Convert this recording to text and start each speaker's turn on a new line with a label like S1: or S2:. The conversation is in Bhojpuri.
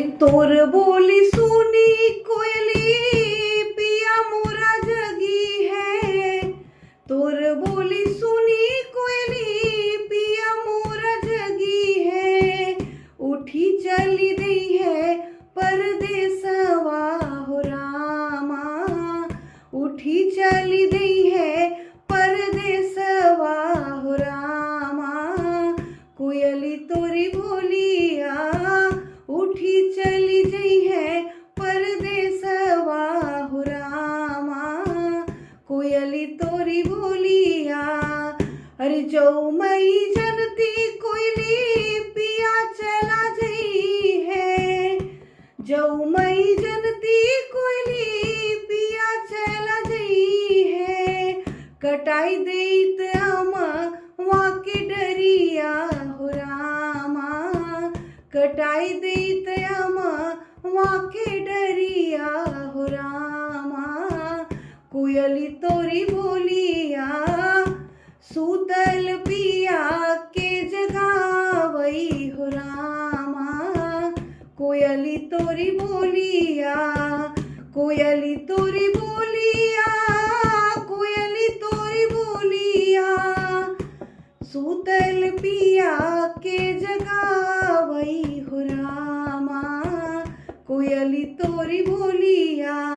S1: तोर बोली सुनी कोयली पिया मोरा जगी है। तोर बोली सुनी कोयली पिया मोरा जगी है। उठी चली रही है परदेसवा हो रामा। उठी चली रही है परदेसवा हो रामा। कोयली तोरी बोलिया उठी चली गई है परदेसवा हो रामा। कोयली तोरी बोलिया अरे जो मई जनती कोयली पिया चला गई है। जो मई जनती कोयली पिया चला गई है। कटाई देत आमा वाके डरिया हो रामा। कटाई देत आमा वाके डरिया हो रामा। कोयली तोरी बोलिया सूतल पिया के जगावई हो रामा। कोयली तोरी बोलिया कोयली तोरी बोलिया कोयली तोरी बोलिया सूतल पिया के जगावई हो रामा। कोयली तोरी बोलिया।